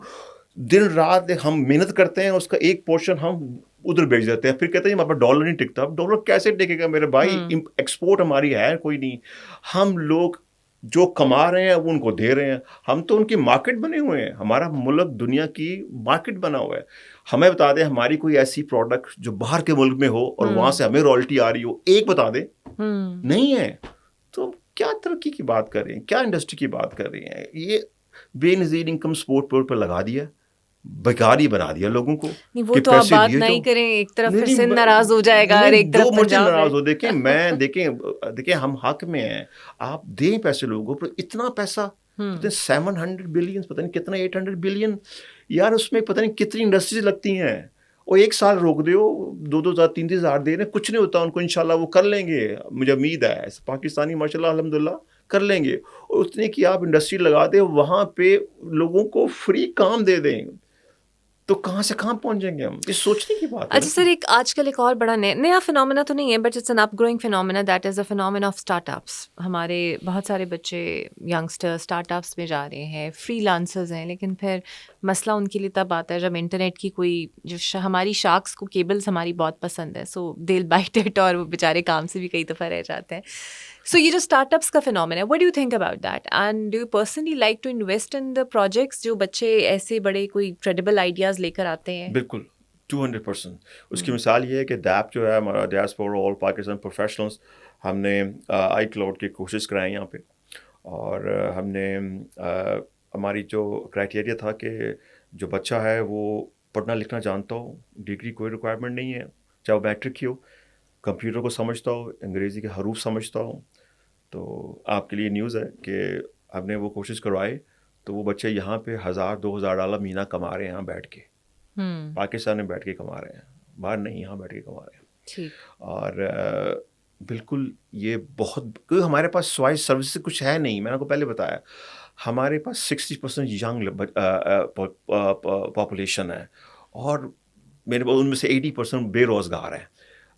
S1: دن رات ہم محنت کرتے ہیں, اس کا ایک پورشن ہم ادھر بیچ دیتے ہیں. پھر کہتے ہیں ہمارا ڈالر نہیں ٹکتا. ڈالر کیسے ٹکے گا میرے بھائی؟ ایکسپورٹ ہماری ہے کوئی نہیں. ہم لوگ جو کما رہے ہیں وہ ان کو دے رہے ہیں. ہم تو ان کی مارکیٹ بنے ہوئے ہیں. ہمارا ملک دنیا کی مارکیٹ بنا ہوا ہے. ہمیں بتا دیں ہماری کوئی ایسی پروڈکٹ جو باہر کے ملک میں ہو اور وہاں سے ہمیں رائلٹی آ رہی ہو, ایک بتا دیں. نہیں ہے. تو کیا ترقی کی بات کر رہے ہیں, کیا انڈسٹری کی بات کر رہے ہیں؟ یہ بے نظیر انکم سپورٹ پر لگا دیا, بیکار ہی بنا دیا لوگوں کو.
S2: وہ تو آپ بات نہیں کریں, ایک طرف پھر سندھ ناراض ہو جائے گا اور ایک طرف پنجاب
S1: ناراض ہو. دیکھیں ہم حق میں ہیں, آپ دیں پیسے لوگوں پر. اتنا پیسہ 700 بلین, پتہ نہیں کتنا 800 بلین یار, اس میں پتہ نہیں کتنی انڈسٹریز لگتی ہیں. اور ایک سال روک دیو, 2,000 3,000 دے رہے, کچھ نہیں ہوتا ان کو. انشاءاللہ وہ کر لیں گے, مجھے امید ہے. پاکستانی ماشاءاللہ الحمدللہ کر لیں گے. اور اتنے کی آپ انڈسٹری لگا دیں, وہاں پہ لوگوں کو فری کام دے دیں, تو کہاں سے کہاں پہنچ جائیں گے ہم؟ یہ سوچنے کی بات ہے.
S2: اچھا سر, ایک آج کل ایک اور بڑا نیا فنومینا تو نہیں ہے, but it's an up growing phenomena, that is a phenomena of startups. ہمارے بہت سارے بچے ینگسٹر اسٹارٹ اپس میں جا رہے ہیں, فری لانسرز ہیں, لیکن پھر مسئلہ ان کے لیے تب آتا ہے جب انٹرنیٹ کی کوئی جو ہماری شارکس کو کیبلز ہماری بہت پسند ہے, سو دل بائٹ اٹ, اور وہ بیچارے کام سے بھی کئی دفعہ رہ جاتے ہیں. سو یہ جو اسٹارٹ اپس کا فنومینا ہے, what do you think about that, and do you personally like to invest in the projects جو بچے ایسے بڑے کوئی کریڈیبل آئیڈیاز لے کر آتے ہیں؟
S1: بالکل 200%. اس کی مثال یہ ہے کہ DAP جو ہے ہمارا ڈیاسپورا آل پاکستان پروفیشنلز, ہم نے آئی کلاؤڈ کی کوشش کرائی یہاں پہ. اور ہم نے ہماری جو کرائٹیریا تھا کہ جو بچہ ہے وہ پڑھنا لکھنا جانتا ہو, ڈگری کوئی ریکوائرمنٹ نہیں ہے, چاہے وہ میٹرک ہی ہو, کمپیوٹر کو سمجھتا ہو, انگریزی کے حروف سمجھتا ہو. تو آپ کے لیے نیوز ہے کہ ہم نے وہ کوشش کروائی, تو وہ بچے یہاں پہ $1,000-2,000 مہینہ کما رہے ہیں یہاں بیٹھ کے. پاکستان میں بیٹھ کے کما رہے ہیں, باہر نہیں, یہاں بیٹھ کے کما رہے ہیں. اور بالکل یہ بہت, کیونکہ ہمارے پاس سوائے سروس سے کچھ ہے نہیں. میں نے آپ کو پہلے بتایا, ہمارے پاس 60% ینگ پاپولیشن ہے اور میرے پاس ان میں سے 80% بے روزگار ہیں.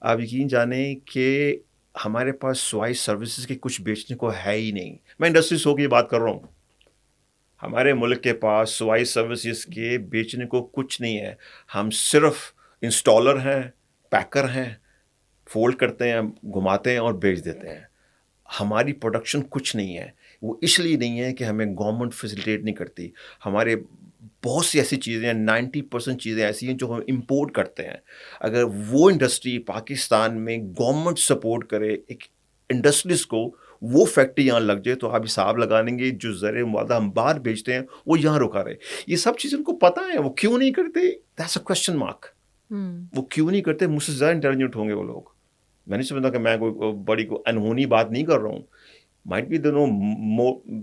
S1: آپ یقین جانیں کہ ہمارے پاس سوائی سروسز کے کچھ بیچنے کو ہے ہی نہیں. میں انڈسٹریز ہو کے یہ بات کر رہا ہوں. ہمارے ملک کے پاس سوائی سروسز کے بیچنے کو کچھ نہیں ہے. ہم صرف انسٹالر ہیں, پیکر ہیں, فولڈ کرتے ہیں, گھماتے ہیں اور بیچ دیتے ہیں. ہماری پروڈکشن کچھ نہیں ہے. وہ اس لیے نہیں ہے کہ ہمیں گورنمنٹ فیسیلیٹیٹ نہیں کرتی. ہمارے بہت سی ایسی چیزیں ہیں, 90% چیزیں ایسی ہیں جو ہم امپورٹ کرتے ہیں. اگر وہ انڈسٹری پاکستان میں گورنمنٹ سپورٹ کرے ایک انڈسٹریز کو, وہ فیکٹری یہاں لگ جائے, تو آپ حساب لگا لیں گے جو زر معدہ ہم باہر بیچتے ہیں وہ یہاں رکا رہے. یہ سب چیزیں ان کو پتہ ہے, وہ کیوں نہیں کرتے؟ That's a question mark. وہ کیوں نہیں کرتے؟ مجھ سے زیادہ انٹیلیجنٹ ہوں گے وہ لوگ. میں نہیں سمجھتا کہ میں کوئی بڑی کوئی انہونی بات نہیں کر رہا ہوں. might be they know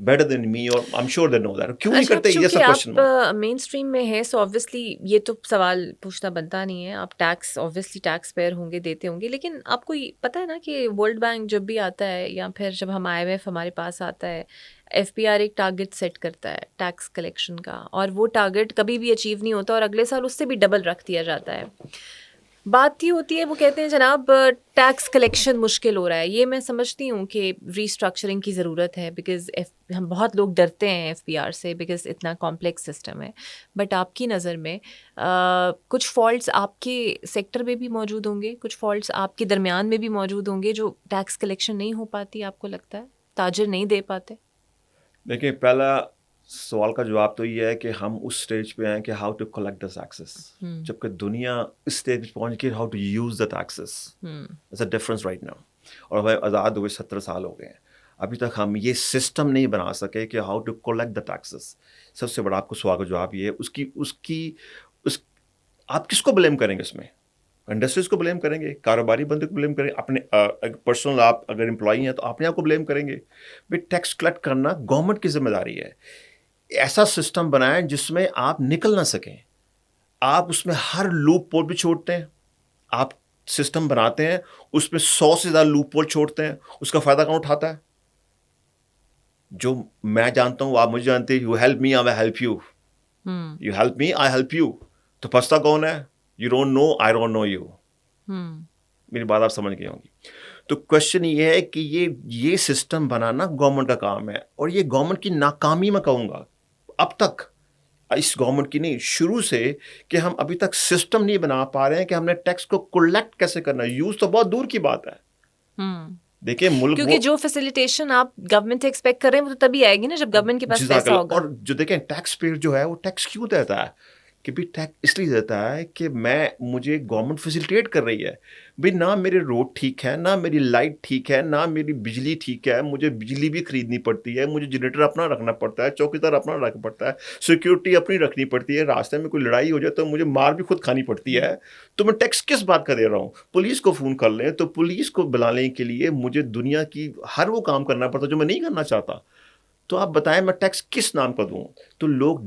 S1: better than me or I'm sure they know that. کیوں نہیں کرتے؟ یہ سب کوشچن مارک.
S2: آپ مین اسٹریم میں ہیں سو آبویسلی یہ تو سوال پوچھنا بنتا نہیں ہے. آپ ٹیکس آبویسلی ٹیکس پیئر ہوں گے, دیتے ہوں گے, لیکن آپ کو پتہ ہے نا کہ ورلڈ بینک جب بھی آتا ہے یا پھر جب ہم IMF ہمارے پاس آتا ہے, FBR ایک ٹارگیٹ سیٹ کرتا ہے ٹیکس کلیکشن کا, اور وہ ٹارگیٹ کبھی بھی اچیو نہیں ہوتا اور اگلے سال اس سے بھی ڈبل رکھ دیا جاتا ہے. بات یہ ہوتی ہے, وہ کہتے ہیں جناب ٹیکس کلیکشن مشکل ہو رہا ہے. یہ میں سمجھتی ہوں کہ ریسٹرکچرنگ کی ضرورت ہے, بیکاز ہم بہت لوگ ڈرتے ہیں FBR سے بیکاز اتنا کمپلیکس سسٹم ہے. بٹ آپ کی نظر میں کچھ فالٹس آپ کے سیکٹر میں بھی موجود ہوں گے, کچھ فالٹس آپ کے درمیان میں بھی موجود ہوں گے جو ٹیکس کلیکشن نہیں ہو پاتی, آپ کو لگتا ہے تاجر نہیں دے پاتے؟
S1: دیکھیں, پہلا سوال کا جواب تو یہ ہے کہ ہم اس اسٹیج پہ ہیں کہ how to collect the taxes, جبکہ دنیا اس اسٹیج پہ پہنچ کے how to use the taxes. It's a difference right now. اور ہمیں آزاد ہوئے 17 سال ہو گئے ہیں, ابھی تک ہم یہ سسٹم نہیں بنا سکے کہ how to collect the taxes. سب سے بڑا آپ کو سوال کا جواب یہ ہے, آپ کس کو بلیم کریں گے اس میں؟ انڈسٹریز کو بلیم کریں گے, کاروباری بندے کو بلیم کریں گے, اپنے پرسنل آپ اگر امپلائی ہیں تو اپنے آپ کو بلیم کریں گے؟ بھائی ٹیکس کلیکٹ کرنا گورنمنٹ کی ذمہ داری ہے. ایسا سسٹم بنائیں جس میں آپ نکل نہ سکیں. آپ اس میں ہر لوپ ہول بھی چھوڑتے ہیں, آپ سسٹم بناتے ہیں اس میں 100 سے زیادہ لوپ ہول چھوڑتے ہیں, اس کا فائدہ کون اٹھاتا ہے؟ جو میں جانتا ہوں آپ مجھے جانتے ہیں. You help me, I help you. You help me, I help you. تو پھنستا کون ہے؟ You don't know, I don't know you. میری بات آپ سمجھ گئے ہوں گی. تو کوشچن یہ ہے کہ یہ سسٹم بنانا گورنمنٹ کا کام ہے, اور یہ گورنمنٹ کی ناکامی میں کہوں گا اب تک, اس گورنمنٹ کی نہیں, شروع سے, کہ ہم ابھی تک سسٹم نہیں بنا پا رہے ہیں کہ ہم نے ٹیکس کو کلیکٹ کیسے کرنا ہے. یوز تو بہت دور کی بات ہے. دیکھیں ملک,
S2: کیونکہ جو فیسیلیٹیشن آپ گورنمنٹ سے ایکسپیکٹ کر رہے ہیں وہ تو تبھی آئے گی نا جب گورنمنٹ کے پاس پیسہ ہوگا.
S1: اور جو دیکھیں ٹیکس پیئر جو ہے وہ ٹیکس کیوں دیتا ہے؟ کہ بھی ٹیکس اس لیے دیتا ہے کہ مجھے گورنمنٹ فیسیلیٹیٹ کر رہی ہے. بھائی نہ میرے روڈ ٹھیک ہے, نہ میری لائٹ ٹھیک ہے, نہ میری بجلی ٹھیک ہے, مجھے بجلی بھی خریدنی پڑتی ہے, مجھے جنریٹر اپنا رکھنا پڑتا ہے, چوکیدار اپنا رکھنا پڑتا ہے, سیکیورٹی اپنی رکھنی پڑتی ہے, راستے میں کوئی لڑائی ہو جائے تو مجھے مار بھی خود کھانی پڑتی ہے. تو میں ٹیکس کس بات کا دے رہا ہوں؟ پولیس کو فون کر لیں تو پولیس کو بلانے کے لیے مجھے دنیا کی ہر وہ کام کرنا پڑتا جو میں نہیں کرنا چاہتا. تو آپ بتائیں میں ٹیکس کس نام کا دوں؟ تو لوگ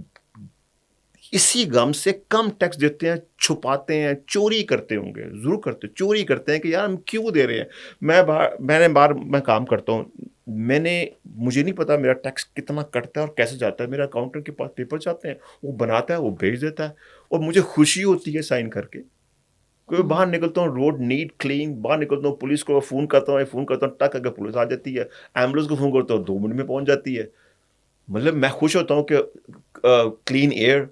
S1: اسی غم سے کم ٹیکس دیتے ہیں, چھپاتے ہیں, چوری کرتے ہوں گے, ضرور کرتے, چوری کرتے ہیں کہ یار ہم کیوں دے رہے ہیں. میں کام کرتا ہوں, مجھے نہیں پتا میرا ٹیکس کتنا کٹتا ہے اور کیسے جاتا ہے. میرا اکاؤنٹنٹ کے پاس پیپر جاتے ہیں, وہ بناتا ہے, وہ بھیج دیتا ہے, اور مجھے خوشی ہوتی ہے سائن کر کے. کوئی باہر نکلتا ہوں, روڈ نیٹ کلین, باہر نکلتا ہوں, پولیس کو فون کرتا ہوں, ٹک اگر پولیس آ جاتی ہے, ایمبولینس کو فون کرتا ہوں, 2 منٹ میں پہنچ جاتی ہے. مطلب میں خوش ہوتا ہوں کہ کلین ایئر.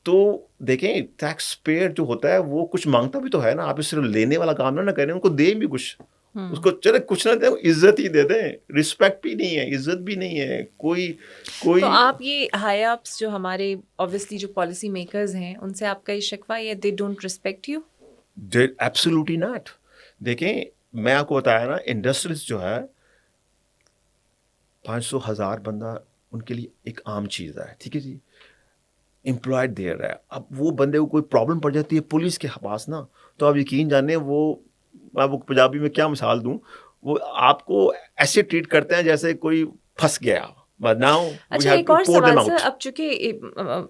S1: تو دیکھیں ٹیکس پیئر جو ہوتا ہے وہ کچھ مانگتا بھی تو ہے نا. آپ اس صرف لینے والا کام نہ کریں, ان کو دیں بھی کچھ. اس کو چلے کچھ نہ دیں, عزت ہی دے دیں. رسپیکٹ بھی نہیں ہے, عزت بھی نہیں ہے کوئی.
S2: تو آپ یہ ہائی اپس جو ہمارے اوبویسلی جو پالیسی میکرز ہیں ان سے آپ کا یہ شکوہ ہے they don't respect you?
S1: Absolutely not. دیکھیں میں آپ کو بتایا نا, انڈسٹریز جو ہے 500,000 بندہ ان کے لیے ایک عام چیز ہے, ٹھیک ہے جی, امپلائڈ دے رہا ہے. اب وہ بندے کو کوئی پرابلم پڑ جاتی ہے پولیس کے پاس نا, تو آپ یقین جانیں میں وہ پنجابی میں کیا مثال دوں, وہ آپ کو ایسے ٹریٹ کرتے ہیں جیسے کوئی پھنس گیا.
S2: اچھا ایک اور سوال سر, اب چونکہ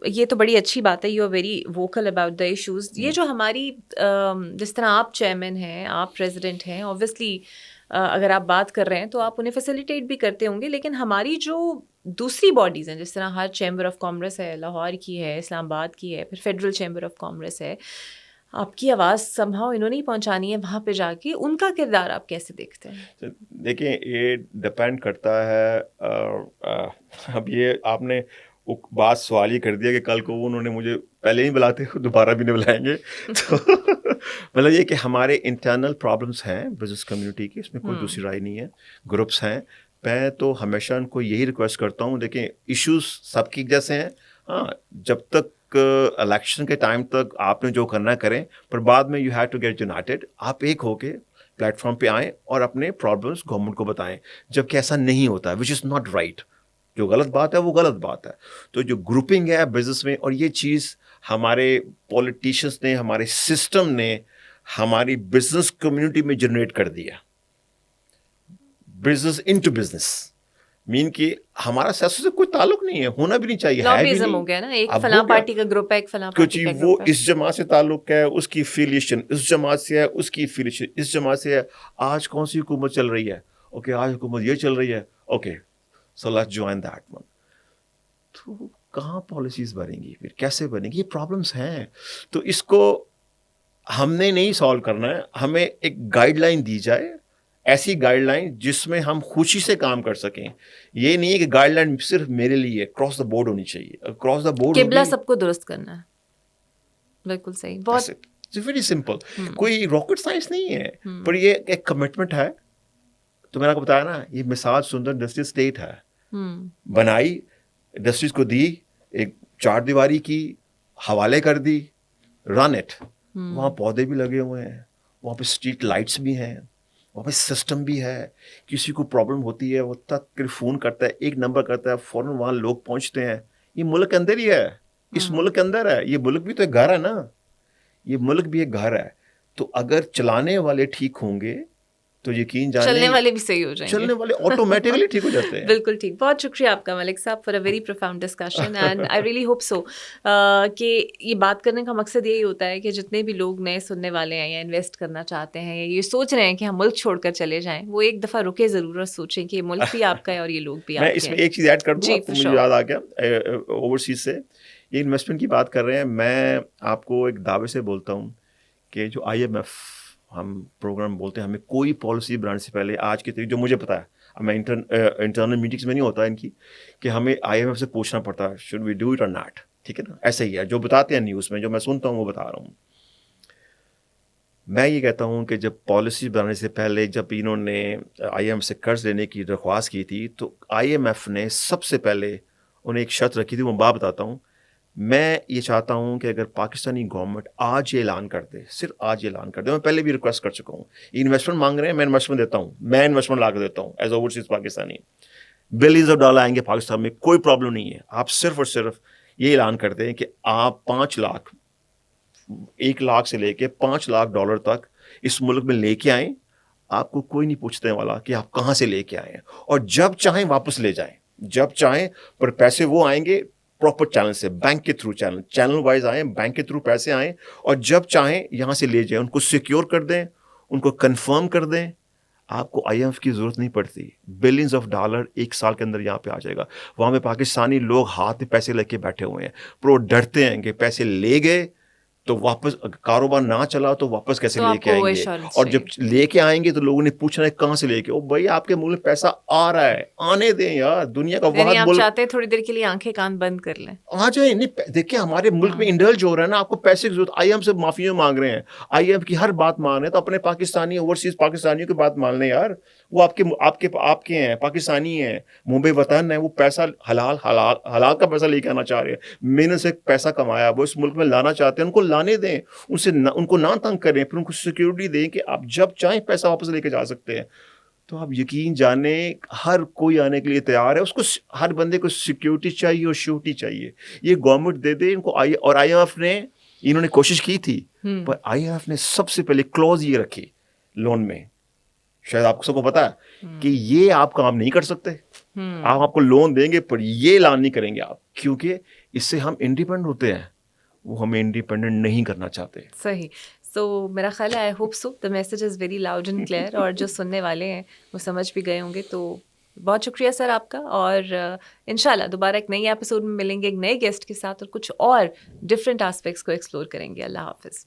S2: یہ تو بڑی اچھی بات ہے, you are very vocal about the issues. یہ جو ہماری جس طرح آپ چیئرمین ہیں, آپ پریزیڈنٹ ہیں, اوبویسلی اگر آپ بات کر رہے ہیں تو آپ انہیں فیسیلیٹیٹ بھی کرتے ہوں گے, لیکن ہماری جو دوسری باڈیز ہیں جس طرح ہر چیمبر آف کامرس ہے, لاہور کی ہے, اسلام آباد کی ہے, پھر فیڈرل چیمبر آف کامرس ہے, آپ کی آواز سمہاؤ انہوں نے ہی پہنچانی ہے وہاں پہ جا کے, ان کا کردار آپ کیسے دیکھتے ہیں؟
S1: دیکھیں یہ ڈپینڈ کرتا ہے. اب یہ آپ نے بات سوال یہ کر دیا کہ کل کو انہوں نے مجھے پہلے ہی بلاتے دوبارہ بھی نہیں بلائیں گے. تو مطلب یہ کہ ہمارے انٹرنل پرابلمس ہیں بزنس کمیونٹی کی, اس میں کوئی دوسری رائے نہیں ہے. گروپس ہیں, میں تو ہمیشہ ان کو یہی ریکویسٹ کرتا ہوں, دیکھیں ایشوز سب کی جیسے ہیں. ہاں, جب تک الیکشن کے ٹائم تک آپ نے جو کرنا کریں, پر بعد میں you have to get united. آپ ایک ہو کے پلیٹ فارم پہ آئیں اور اپنے پرابلمس گورنمنٹ کو بتائیں, جبکہ ایسا نہیں ہوتا ہے, وچ از ناٹ رائٹ. جو غلط بات ہے وہ غلط بات ہے. تو جو گروپنگ ہے بزنس میں, اور یہ چیز ہمارے پولیٹیشینس نے, ہمارے سسٹم نے ہماری بزنس کمیونٹی میں جنریٹ کر دیا. بزنس انٹو بزنس مین کہ ہمارا سیاست سے کوئی تعلق نہیں ہے, ہونا بھی نہیں چاہیے, ہے بھی نہیں.
S2: ہو گیا نا, ایک فلاں پارٹی کا گروپ ہے, ایک فلاں پارٹی کا
S1: وہ
S2: گروپ ہے,
S1: اس جماعت سے تعلق ہے, اس کی افیلیشن اس جماعت سے ہے, اس کی افیلیشن اس جماعت سے ہے. آج کون سی حکومت چل رہی ہے, اوکے آج حکومت یہ چل رہی ہے, okay so let's join that one. تو کہاں پالیسیز بنیں گی, پھر کیسے بنیں گی؟ یہ پرابلمس ہیں. تو اس کو ہم نے نہیں سالو کرنا ہے, ہمیں ایک گائیڈ لائن دی جائے, ایسی گائیڈ لائن جس میں ہم خوشی سے کام کر سکیں. یہ نہیں ہے کہ گائیڈ لائن صرف میرے لیے, کراس دا بورڈ ہونی چاہیے. کراس دا بورڈ
S2: قبلہ سب کو درست کرنا ہے. بالکل صحیح, بہت
S1: ویری سمپل, کوئی راکٹ سائنس نہیں ہے, پر یہ ایک کمٹمنٹ ہے. تو میں نے آپ کو بتایا نا, یہ مثال سندر انڈسٹریل اسٹیٹ ہے, بنائی انڈسٹریز کو دی, ایک چار دیواری کی, حوالے کر دی, رن اٹ. وہاں پودے بھی لگے ہوئے ہیں, وہاں پہ اسٹریٹ لائٹس بھی ہیں, وہاں پہ سسٹم بھی ہے. کسی کو پرابلم ہوتی ہے وہ تک فون کرتا ہے, ایک نمبر کرتا ہے, فوراً وہاں لوگ پہنچتے ہیں. یہ ملک کے اندر ہی ہے, اس ملک کے اندر ہے. یہ ملک بھی تو ایک گھر ہے نا, یہ ملک بھی ایک گھر ہے. تو اگر چلانے والے ٹھیک ہوں گے تو یقین جانیں
S2: چلنے والے بھی صحیح ہو جائیں گے,
S1: چلنے والے آٹومیٹکلی ٹھیک ہو جاتے ہیں.
S2: بالکل ٹھیک. بہت شکریہ آپ کا ملک صاحب for a very profound discussion, and I really hope so کہ یہ بات کرنے کا مقصد یہی ہوتا ہے کہ جتنے بھی لوگ نئے سننے والے ہیں یا انویسٹ کرنا چاہتے ہیں یا یہ سوچ رہے ہیں کہ ہم ملک چھوڑ کر چلے جائیں, وہ ایک دفعہ رکے ضرور اور سوچیں کہ یہ ملک بھی آپ کا ہے اور یہ لوگ بھی آپ کے ہیں.
S1: میں اس میں ایک چیز ایڈ کر دوں, آپ کو مجھے یاد آ گیا اوورسیز سے یہ انویسٹمنٹ کی بات کر رہے ہیں. میں آپ کو ایک دعوے سے بولتا ہوں کہ جو IMF ہم پروگرام بولتے ہیں, ہمیں کوئی پالیسی بنانے سے پہلے آج کے جو مجھے پتا ہے, میں انٹرنل میٹنگس میں نہیں ہوتا ان کی, کہ ہمیں IMF سے پوچھنا پڑتا ہے شوڈ وی ڈو اٹ اور ناٹ. ٹھیک ہے نا, ایسا ہی ہے جو بتاتے ہیں نیوز میں, جو میں سنتا ہوں وہ بتا رہا ہوں. میں یہ کہتا ہوں کہ جب پالیسی بنانے سے پہلے جب انہوں نے IMF سے قرض لینے کی درخواست کی تھی, تو IMF نے سب سے پہلے انہیں ایک شرط رکھی تھی, وہ بات بتاتا ہوں. میں یہ چاہتا ہوں کہ اگر پاکستانی گورنمنٹ آج یہ اعلان کر دے, صرف آج یہ اعلان کر دے, میں پہلے بھی ریکویسٹ کر چکا ہوں, یہ انویسٹمنٹ مانگ رہے ہیں, میں انویسٹمنٹ دیتا ہوں, میں انویسٹمنٹ لا کے دیتا ہوں as overseas Pakistani. Billions of dollar آئیں گے پاکستان میں, کوئی پرابلم نہیں ہے. آپ صرف اور صرف یہ اعلان کر دیں کہ آپ 5 لاکھ 1 لاکھ سے لے کے 5 لاکھ ڈالر تک اس ملک میں لے کے آئیں. آپ کو کوئی نہیں پوچھنے والا کہ آپ کہاں سے لے کے آئے ہیں, اور جب چاہیں واپس لے جائیں, جب چاہیں. پر پیسے وہ آئیں گے پراپر چینل سے, بینک کے تھرو, چینل وائز آئیں, بینک کے تھرو پیسے آئیں, اور جب چاہیں یہاں سے لے جائیں. ان کو سیکیور کر دیں, ان کو کنفرم کر دیں. آپ کو IMF کی ضرورت نہیں پڑتی. بلینز آف ڈالر 1 سال کے اندر یہاں پہ آ جائے گا. وہاں پہ پاکستانی لوگ ہاتھ میں پیسے لے کے بیٹھے ہوئے ہیں, پر وہ ڈرتے ہیں کہ پیسے لے گئے تو واپس کاروبار نہ چلا تو واپس کیسے لے کے آئیں گے, اور جب لے کے آئیں گے تو لوگوں نے پوچھنا ہے کہاں سے لے کے. او بھائی آپ کے ملک پیسہ آ رہا ہے, آنے دیں یار, دنیا کا واحد
S2: آپ
S1: ملک.
S2: چاہتے ہیں تھوڑی دیر کے لیے آنکھیں کان بند کر لیں,
S1: آ جائیں. نہیں دیکھیں ہمارے ملک میں انڈلج ہو رہا ہے نا, آپ کو پیسے کی ضرورت, IMF سے معافیاں مانگ رہے ہیں, IMF کی ہر بات مان رہے ہیں, تو اپنے پاکستانی اوورسیز پاکستانیوں کی بات مان لیں یار. وہ آپ کے ہیں, پاکستانی ہیں, ممبئی وطن ہے, وہ پیسہ حلال کا پیسہ لے کے آنا چاہ رہے ہیں, محنت سے پیسہ کمایا وہ اس ملک میں لانا چاہتے ہیں, ان کو لانے دیں, ان کو نہ تنگ کریں, پھر ان کو سیکیورٹی دیں کہ آپ جب چاہیں پیسہ واپس لے کے جا سکتے ہیں. تو آپ یقین جانیں ہر کوئی آنے کے لیے تیار ہے, اس کو ہر بندے کو سیکیورٹی چاہیے اور شیورٹی چاہیے. یہ گورنمنٹ دے دے ان کو. اور IMF نے, انہوں نے کوشش کی تھی, پر IMF نے سب سے پہلے کلوز یہ رکھی لون میں, شاید آپ کو سب کو پتا ہے کہ یہ آپ کام نہیں کر سکتے, آپ کو لون دیں گے پر یہ اعلان نہیں کریں گے آپ, کیونکہ اس سے ہم انڈیپینڈنٹ ہوتے ہیں, وہ ہمیں انڈیپینڈنٹ نہیں کرنا چاہتے.
S2: صحیح. سو میرا خیال ہے I hope so the message is very loud and clear, اور جو سننے والے ہیں وہ سمجھ بھی گئے ہوں گے. تو بہت شکریہ سر آپ کا، اور انشاءاللہ دوبارہ ایک نئی ایپیسوڈ میں ملیں گے ایک نئے گیسٹ کے ساتھ، اور کچھ اور ڈفرینٹ آسپیکٹس کو ایکسپلور کریں گے. اللہ حافظ.